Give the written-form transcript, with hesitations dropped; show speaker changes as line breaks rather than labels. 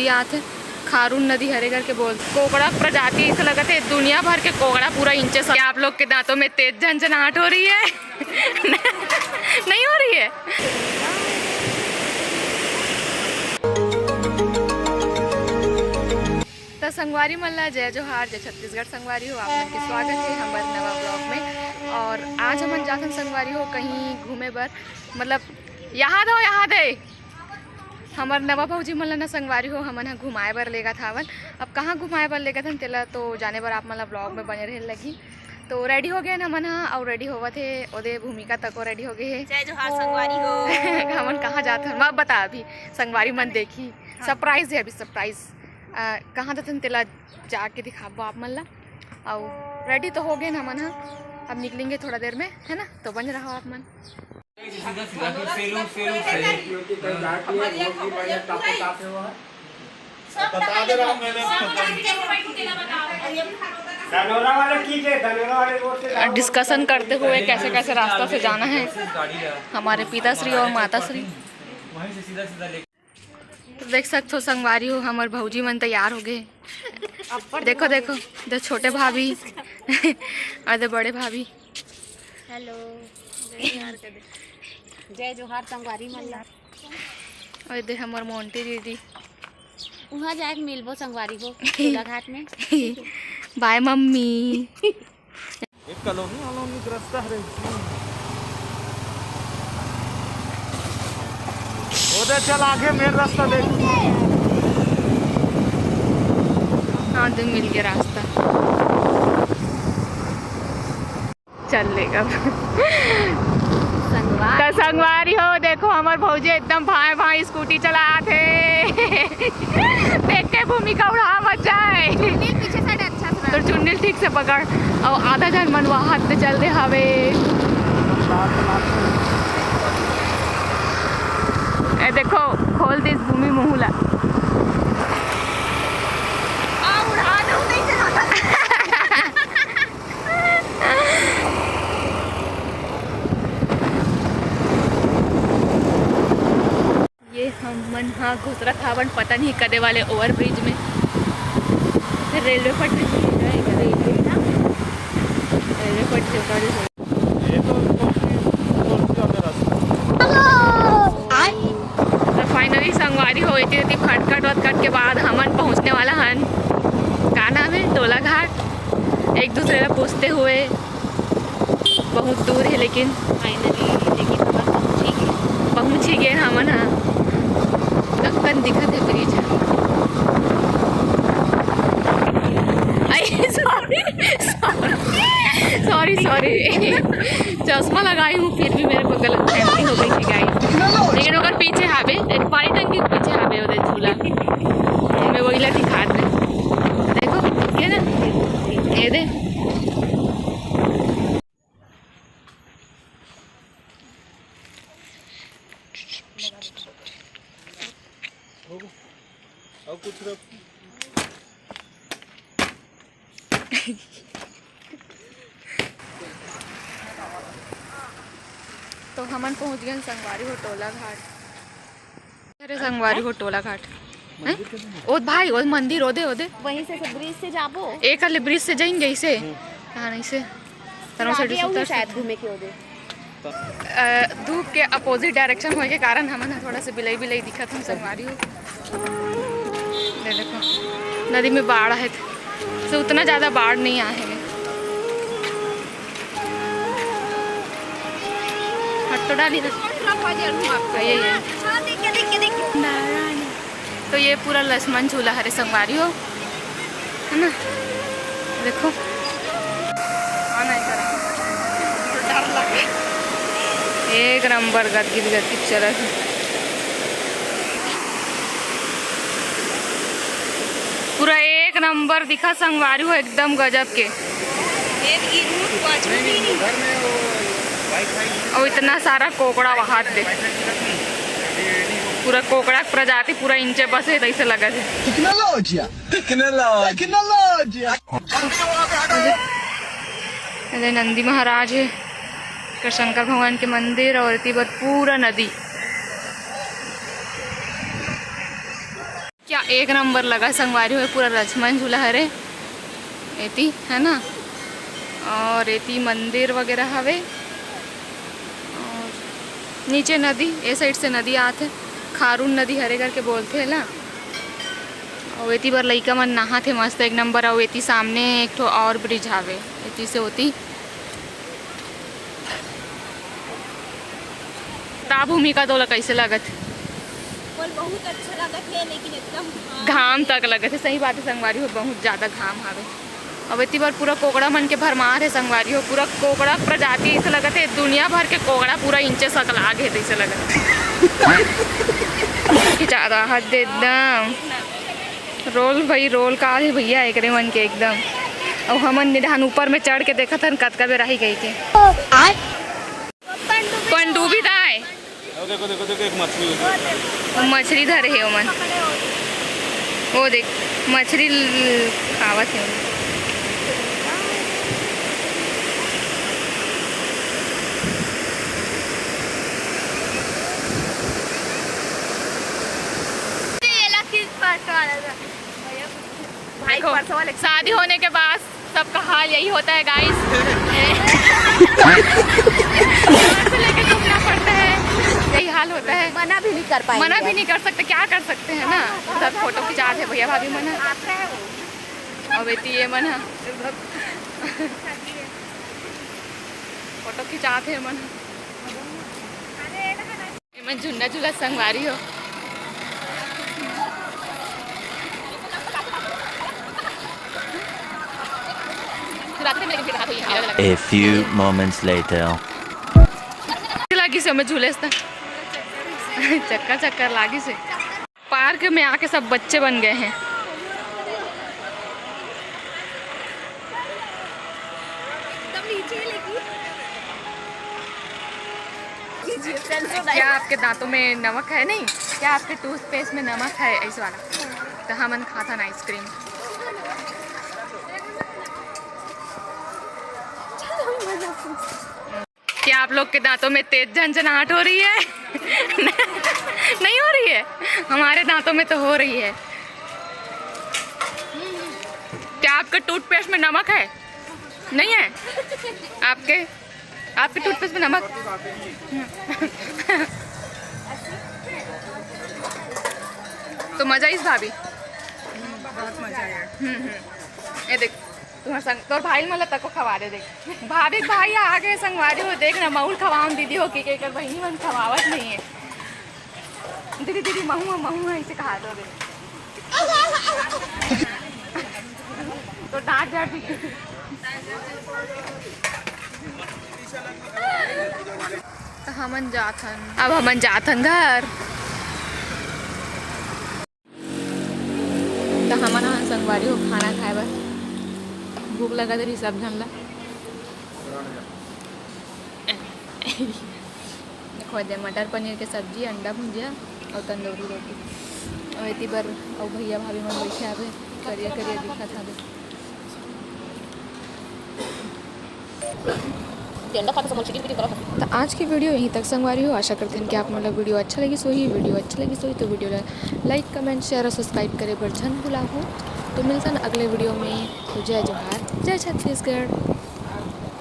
यहाँ थे खारून नदी हरे करके बोल कोकड़ा प्रजाति ऐसा लगा थे दुनिया भर के कोकड़ा पूरा इंचे से। आप लोग के दांतों में तेज झंझनाहट हो रही है? नहीं हो रही है? तो संगवारी मल्ला जय जोहार जय छत्तीसगढ़ संगवारी हो। आप लोग के स्वागत है हमारे नवा ब्लॉग में। और आज हम जाते संगवारी हो कहीं घूमे बर, मतलब यहाँ दे हमार नवा भौजी मन ला संगवारी हो हमन ह घुमाए बर लेगा था। अब कहाँ घुमाए बर लेगा था तेला तो जाने बर आप मन ला ब्लॉग में बने रहे लगी। तो रेडी हो गए हमन ह और रेडी होवत है ओदे भूमिका तको रेडी हो गए है।
जय जोहार संगवारी हो।
हमन कहाँ जाते हैं मैं बता, अभी संगवारी मन देखी सरप्राइज है, अभी सरप्राइज कहाँ जाते तेला जाके दिखाबो आप मन ला। और रेडी तो हो गए हमन ह, अब निकलेंगे थोड़ा देर में, है ना? तो बन रहा आप मन। डिस्कशन करते हुए कैसे कैसे रास्ता से जाना है हमारे पिताश्री और माताश्री। देख सकते हो संगवारी हो हमारे भौजी मन तैयार हो गए। देखो देखो दे छोटे भाभी और दे बड़े भाभी।
हेलो जय जोहार संगवारी मल्ला।
और दे हमार मोंटी दीदी
वहाँ जाए मिलबो संगवारी को झूला घाट में।
Bye mummy.
एक कॉलोनी रास्ता है उधर चल आगे मेन रास्ता देख।
हाँ दो मिल गया रास्ता, चल लेगा। तो संगवारी हो देखो हमार भौजी एकदम भाई भाई स्कूटी चला थे। देख के भूमिका उड़ा मत जाए।
पीछे साइड अच्छा से
तो चुन्नी ठीक से पकड़ और आधा जन मनवा हाथ पे चल दे हवे। ए देखो खोल दे भूमि मुहला। ये हम मन हाँ घुसरा थावन पता नहीं कदे वाले ओवर ब्रिज में रेलवे पटरी रेलवे पटरी फाइनली संगवारी हो थी खटखट वटखट के बाद हमन पहुंचने वाला हन का नाम है टोला घाट। एक दूसरे से पूछते हुए बहुत दूर है लेकिन फाइनली पहुँच ही गए हमन। हाँ कन दिखत है ब्रिज। सॉरी चश्मा लगाई हूँ फिर भी मेरे को गलत फहमी हो गई थी गाइस। लेकिन अगर पीछे हावे एक पानी टंकी पीछे हावे उधर झूला मैं वही ला दिखा दे। देखो ये ना ये दे
और कुछ रख।
तो हमन पहुंच गए संगवारी हो टोला घाट। अरे संगवारी हो टोला घाट ओ भाई ओ मंदिर ओदे ओदे
वहीं से ब्रिज से जाबो।
एक अले ब्रिज से जाएंगे इसे कहाँ नहीं से
शायद घूमे के ओदे
धूप के अपोजिट डायरेक्शन होने के कारण हमन थोड़ा सा बिलई बिलई दिखत हम संगवारी हो। देखो नदी में बाढ़ है तो उतना ज़्यादा बाढ़ नहीं आए हैं। हट तो डाली तो ये पूरा लक्ष्मण झूला हरे संगवारी हो, है ना? देखो एक नंबर गदगिद चल है। पूरा एक नंबर दिखा संगवारी हो एकदम गजब के। और इतना सारा कोकड़ा वहां दे पूरा कोकड़ा प्रजाति पूरा इंचे बसे ऐसे लगा थे। नंदी महाराज है, शंकर भगवान के मंदिर और पूरा नदी। क्या एक नंबर लगा संगवारी हो, पूरा लक्ष्मण झूला हरे एती है ना, और एती मंदिर वगैरह हवे, और नीचे नदी, ए साइड से नदी आते, खारून नदी हरे करके बोलते है ना। और एती बार लइका मन नहा थे मस्त एक नंबर। और एती सामने एक ठो और ब्रिज हावे, एती से होती ता भूमिका तोला कैसे लगत?
बहुत अच्छा लगत है, लेकिन एकदम
घाम तक लगत है। सही बात है संगवारी हो, बहुत ज़्यादा घाम हावे। अब इतनी बार पूरा कोकड़ा मन के भरमार है संगवारी हो, पूरा कोकड़ा प्रजाति ऐसे लगत है, दुनिया भर के कोकड़ा पूरा इंचे सकला गए ऐसे लगत है। ज़्यादा हद एकदम रोल भाई रोल का है भैया एक रे मन के एकदम। और हमन निधान ऊपर में चढ़ के देखा था कतका बेर रही गई के पनडुब्बी दाए।
देखो देखो देखो एक मछली
मछली धरे है ओमन, वो देख मछली खावत है। देखो शादी होने के बाद सबका हाल यही होता है गाइस। लेके घूमना पड़ता है, यही हाल होता है।
मना भी नहीं कर पाएंगे,
मना भी नहीं कर सकते, क्या कर सकते हैं ना। सब फोटो खिंचा थे भैया भाभी मना, और बेटी ये मना फोटो खिंचा थे मना। मैं झुन्ना झूला संगवारी हो।
A few moments later.
लागी से मैं झूले से चक्कर चक्कर लागी से। पार्क में आके सब बच्चे बन गए हैं। क्या आपके दांतों में नमक है? नहीं, क्या आपके टूथपेस्ट में नमक है? ऐसे वाला तो हमन खाता ना आइसक्रीम। क्या आप लोग के दांतों में तेज झंझनाहट हो रही है? नहीं हो रही है, हमारे दांतों में तो हो रही है। क्या आपके टूथपेस्ट में नमक है? नहीं है आपके टूथपेस्ट में नमक? तो मजा इस भाभी,
बहुत मजा आया।
ये देख तुम्हारा संग तोर भाई मतलब तक को खवा दे। देख भाभी भाई आ गए संगवारी हो, देख ना मऊल खवाऊं दीदी हो कि कर बहनी मन खवावत नहीं है। दीदी दीदी महू महू ऐसे कहा दो दे तो डांट डांट भी। तो हमन जाथन, अब हमन जाथन घर। तो हमन यहाँ संगवारी हो खाना खाए बस, भूख लगा रही सब जन ला। देखो दे मटर पनीर के सब्जी, अंडा भुजिया और तंदूरी रोटी। और इतनी बार और भैया भाभी मन बैठे आवे, करिया करिया दिखा था। तो आज की वीडियो यहीं तक संगवारी हो। आशा करते हैं कि आप मतलब वीडियो अच्छा लगी सो ही तो वीडियो लाइक कमेंट शेयर और सब्सक्राइब करे पर झन भुला हो। तो मिलता है अगले वीडियो में। तो जय जोहार, जय छत्तीसगढ़।